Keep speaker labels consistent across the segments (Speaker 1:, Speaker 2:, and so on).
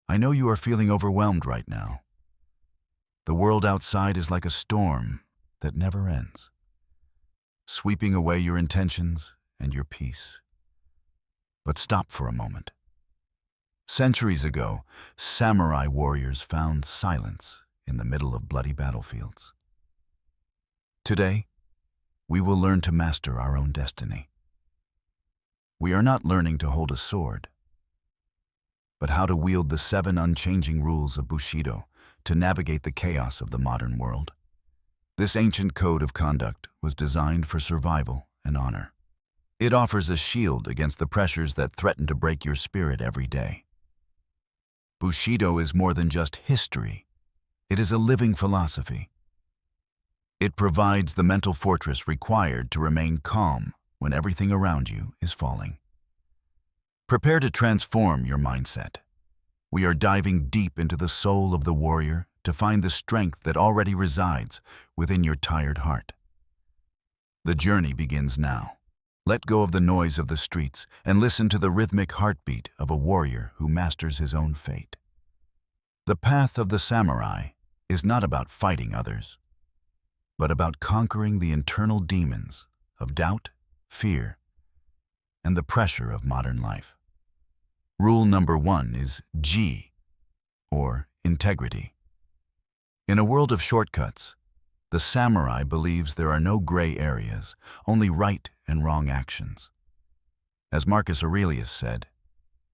Speaker 1: I know you are feeling overwhelmed right now. The world outside is like a storm that never ends, sweeping away your intentions and your peace. But stop for a moment. Centuries ago, samurai warriors found silence in the middle of bloody battlefields. Today, we will learn to master our own destiny. We are not learning to hold a sword, but how to wield the 7 unchanging rules of Bushido to navigate the chaos of the modern world. This ancient code of conduct was designed for survival and honor. It offers a shield against the pressures that threaten to break your spirit every day. Bushido is more than just history. It is a living philosophy. It provides the mental fortress required to remain calm when everything around you is falling. Prepare to transform your mindset. We are diving deep into the soul of the warrior to find the strength that already resides within your tired heart. The journey begins now. Let go of the noise of the streets and listen to the rhythmic heartbeat of a warrior who masters his own fate. The path of the samurai is not about fighting others, but about conquering the internal demons of doubt, fear, and the pressure of modern life. Rule number 1 is G, or integrity. In a world of shortcuts, the samurai believes there are no gray areas, only right and wrong actions. As Marcus Aurelius said,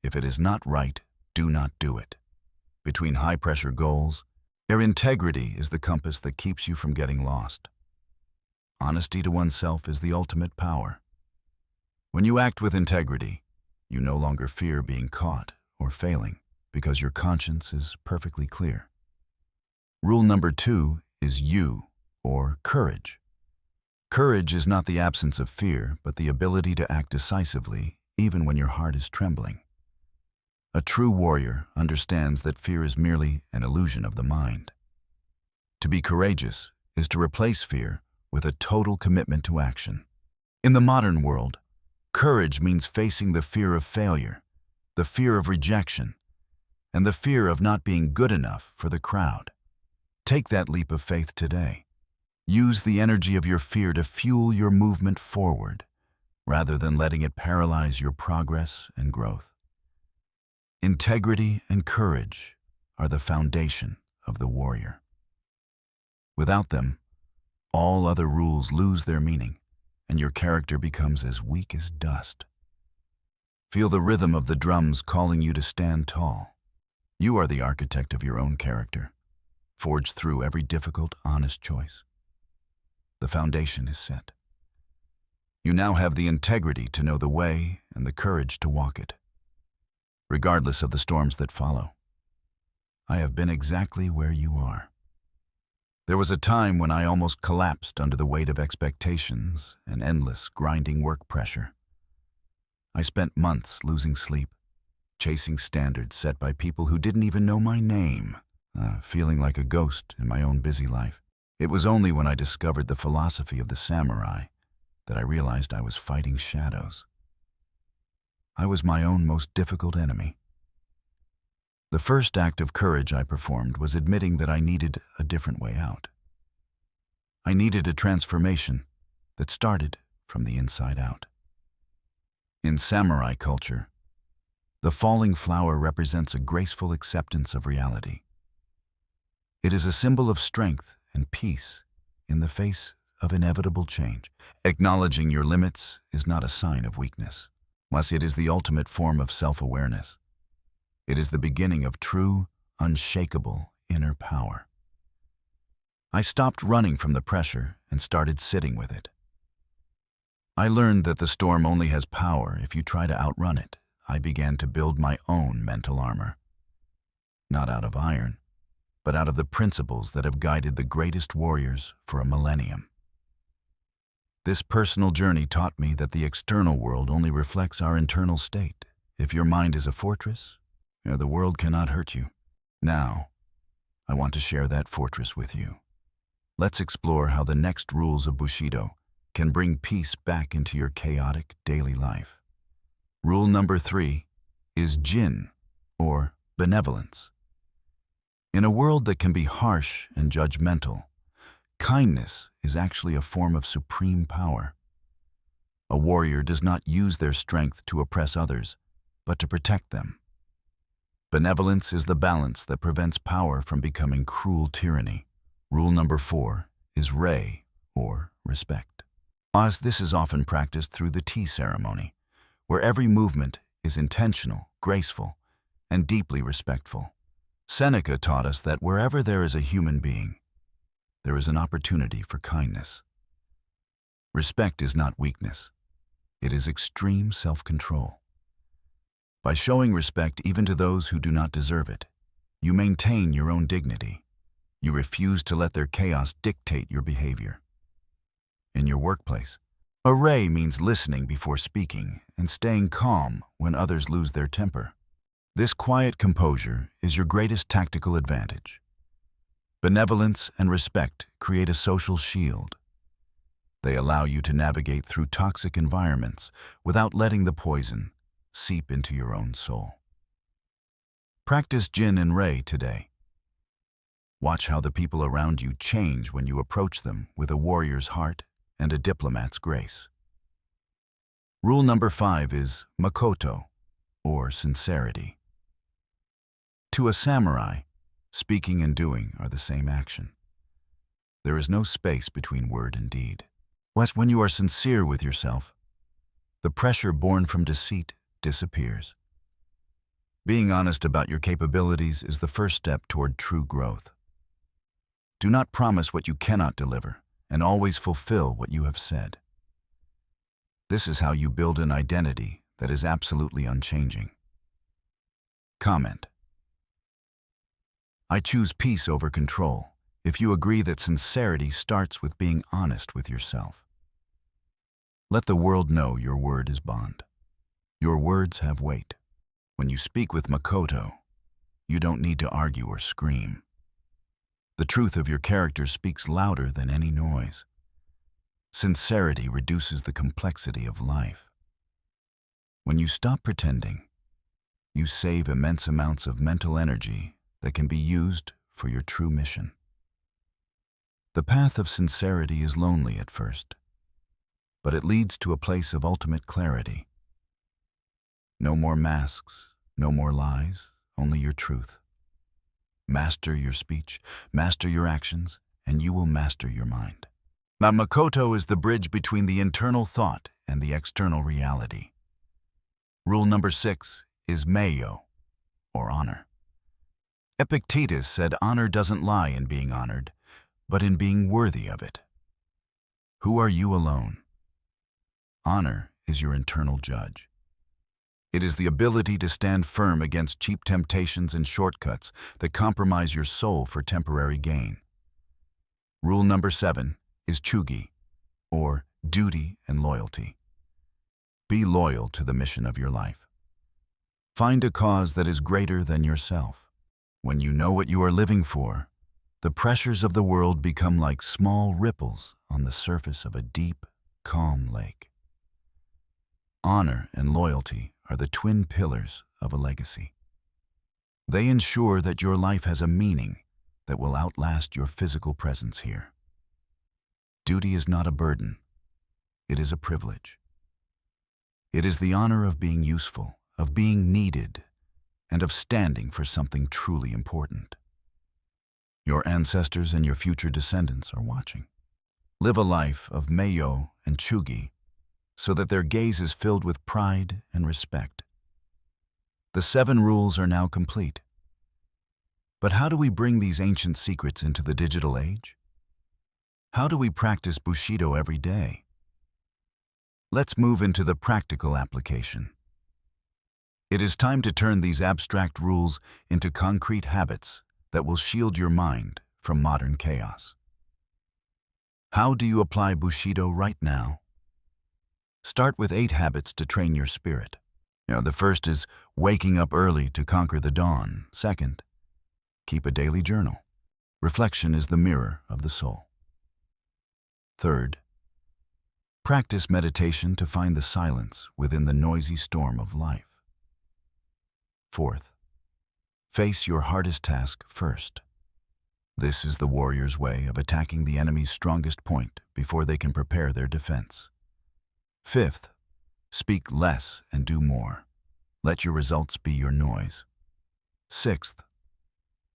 Speaker 1: "If it is not right, do not do it." Between high-pressure goals, their integrity is the compass that keeps you from getting lost. Honesty to oneself is the ultimate power. When you act with integrity, you no longer fear being caught or failing because your conscience is perfectly clear. Rule number 2 is U, or courage. Courage is not the absence of fear, but the ability to act decisively even when your heart is trembling. A true warrior understands that fear is merely an illusion of the mind. To be courageous is to replace fear with a total commitment to action. In the modern world, courage means facing the fear of failure, the fear of rejection, and the fear of not being good enough for the crowd. Take that leap of faith today. Use the energy of your fear to fuel your movement forward, rather than letting it paralyze your progress and growth. Integrity and courage are the foundation of the warrior. Without them, all other rules lose their meaning, and your character becomes as weak as dust. Feel the rhythm of the drums calling you to stand tall. You are the architect of your own character, forged through every difficult, honest choice. The foundation is set. You now have the integrity to know the way and the courage to walk it, regardless of the storms that follow. I have been exactly where you are. There was a time when I almost collapsed under the weight of expectations and endless, grinding work pressure. I spent months losing sleep, chasing standards set by people who didn't even know my name, feeling like a ghost in my own busy life. It was only when I discovered the philosophy of the samurai that I realized I was fighting shadows. I was my own most difficult enemy. The first act of courage I performed was admitting that I needed a different way out. I needed a transformation that started from the inside out. In samurai culture, the falling flower represents a graceful acceptance of reality. It is a symbol of strength and peace in the face of inevitable change. Acknowledging your limits is not a sign of weakness, unless it is the ultimate form of self-awareness. It is the beginning of true, unshakable inner power. I stopped running from the pressure and started sitting with it. I learned that the storm only has power if you try to outrun it. I began to build my own mental armor, not out of iron, but out of the principles that have guided the greatest warriors for a millennium. This personal journey taught me that the external world only reflects our internal state. If your mind is a fortress, the world cannot hurt you. Now, I want to share that fortress with you. Let's explore how the next rules of Bushido can bring peace back into your chaotic daily life. Rule number 3 is Jin, or benevolence. In a world that can be harsh and judgmental, kindness is actually a form of supreme power. A warrior does not use their strength to oppress others, but to protect them. Benevolence is the balance that prevents power from becoming cruel tyranny. Rule number 4 is Rei, or respect. As this is often practiced through the tea ceremony, where every movement is intentional, graceful, and deeply respectful. Seneca taught us that wherever there is a human being, there is an opportunity for kindness. Respect is not weakness. It is extreme self-control. By showing respect even to those who do not deserve it, you maintain your own dignity. You refuse to let their chaos dictate your behavior. In your workplace, a Rei means listening before speaking and staying calm when others lose their temper. This quiet composure is your greatest tactical advantage. Benevolence and respect create a social shield. They allow you to navigate through toxic environments without letting the poison seep into your own soul. Practice Jin and Rei today. Watch how the people around you change when you approach them with a warrior's heart and a diplomat's grace. Rule number 5 is Makoto, or sincerity. To a samurai, speaking and doing are the same action. There is no space between word and deed. When you are sincere with yourself, the pressure born from deceit disappears. Being honest about your capabilities is the first step toward true growth. Do not promise what you cannot deliver, and always fulfill what you have said. This is how you build an identity that is absolutely unchanging. Comment. I choose peace over control if you agree that sincerity starts with being honest with yourself. Let the world know your word is bond. Your words have weight. When you speak with Makoto, you don't need to argue or scream. The truth of your character speaks louder than any noise. Sincerity reduces the complexity of life. When you stop pretending, you save immense amounts of mental energy that can be used for your true mission. The path of sincerity is lonely at first, but it leads to a place of ultimate clarity. No more masks, no more lies, only your truth. Master your speech, master your actions, and you will master your mind. Now, Makoto is the bridge between the internal thought and the external reality. Rule number 6 is Meio, or honor. Epictetus said honor doesn't lie in being honored, but in being worthy of it. Who are you alone? Honor is your internal judge. It is the ability to stand firm against cheap temptations and shortcuts that compromise your soul for temporary gain. Rule number 7 is Chugi, or duty and loyalty. Be loyal to the mission of your life. Find a cause that is greater than yourself. When you know what you are living for, the pressures of the world become like small ripples on the surface of a deep, calm lake. Honor and loyalty are the twin pillars of a legacy. They ensure that your life has a meaning that will outlast your physical presence here. Duty is not a burden. It is a privilege. It is the honor of being useful, of being needed, and of standing for something truly important. Your ancestors and your future descendants are watching. Live a life of Meio and Chugi so that their gaze is filled with pride and respect. The 7 rules are now complete. But how do we bring these ancient secrets into the digital age? How do we practice Bushido every day? Let's move into the practical application. It is time to turn these abstract rules into concrete habits that will shield your mind from modern chaos. How do you apply Bushido right now? Start with 8 habits to train your spirit. The first is waking up early to conquer the dawn. Second, keep a daily journal. Reflection is the mirror of the soul. Third, practice meditation to find the silence within the noisy storm of life. Fourth, Face your hardest task first. This is the warrior's way of attacking the enemy's strongest point before they can prepare their defense. Fifth, speak less and do more. Let your results be your noise. Sixth,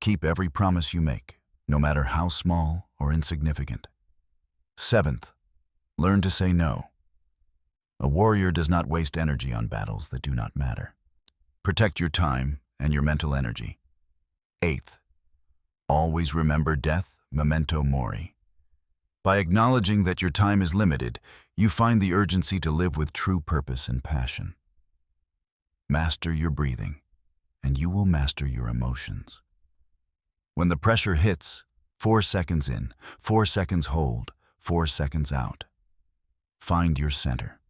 Speaker 1: keep every promise you make, no matter how small or insignificant. Seventh, learn to say no. A warrior does not waste energy on battles that do not matter. Protect your time and your mental energy. Eighth, always remember death, memento mori. By acknowledging that your time is limited, you find the urgency to live with true purpose and passion. Master your breathing, and you will master your emotions. When the pressure hits, 4 seconds in, 4 seconds hold, 4 seconds out. Find your center.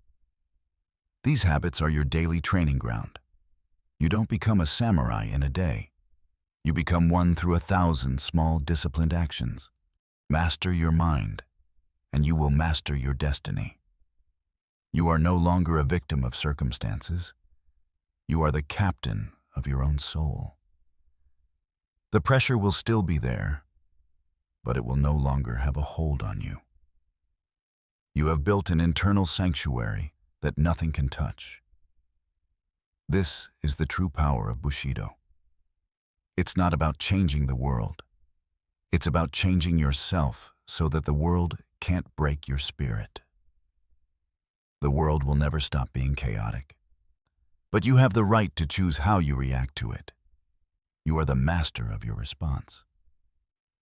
Speaker 1: These habits are your daily training ground. You don't become a samurai in a day. You become one through 1,000 small disciplined actions. Master your mind, and you will master your destiny. You are no longer a victim of circumstances. You are the captain of your own soul. The pressure will still be there, but it will no longer have a hold on you. You have built an internal sanctuary that nothing can touch. This is the true power of Bushido. It's not about changing the world. It's about changing yourself so that the world can't break your spirit. The world will never stop being chaotic, but you have the right to choose how you react to it. You are the master of your response.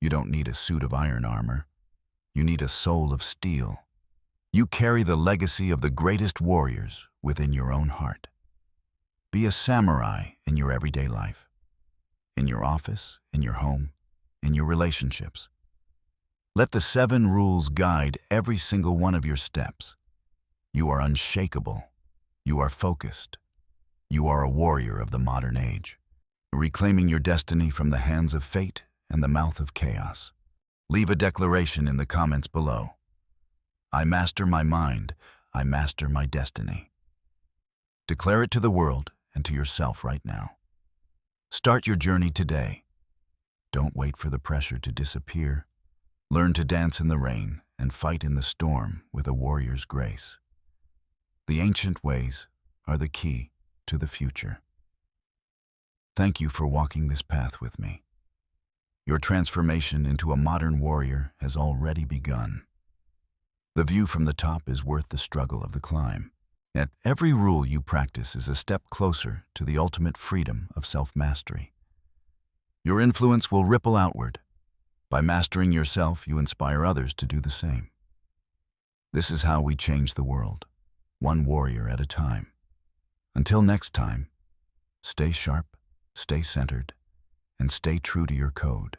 Speaker 1: You don't need a suit of iron armor. You need a soul of steel. You carry the legacy of the greatest warriors within your own heart. Be a samurai in your everyday life, in your office, in your home, in your relationships. Let the 7 rules guide every single one of your steps. You are unshakable. You are focused. You are a warrior of the modern age, reclaiming your destiny from the hands of fate and the mouth of chaos. Leave a declaration in the comments below. I master my mind. I master my destiny. Declare it to the world and to yourself right now. Start your journey today. Don't wait for the pressure to disappear. Learn to dance in the rain and fight in the storm with a warrior's grace. The ancient ways are the key to the future. Thank you for walking this path with me. Your transformation into a modern warrior has already begun. The view from the top is worth the struggle of the climb. Yet every rule you practice is a step closer to the ultimate freedom of self-mastery. Your influence will ripple outward. By mastering yourself, you inspire others to do the same. This is how we change the world, one warrior at a time. Until next time, stay sharp, stay centered, and stay true to your code.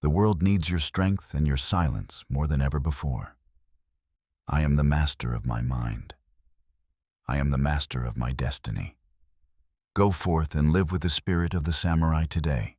Speaker 1: The world needs your strength and your silence more than ever before. I am the master of my mind. I am the master of my destiny. Go forth and live with the spirit of the samurai today.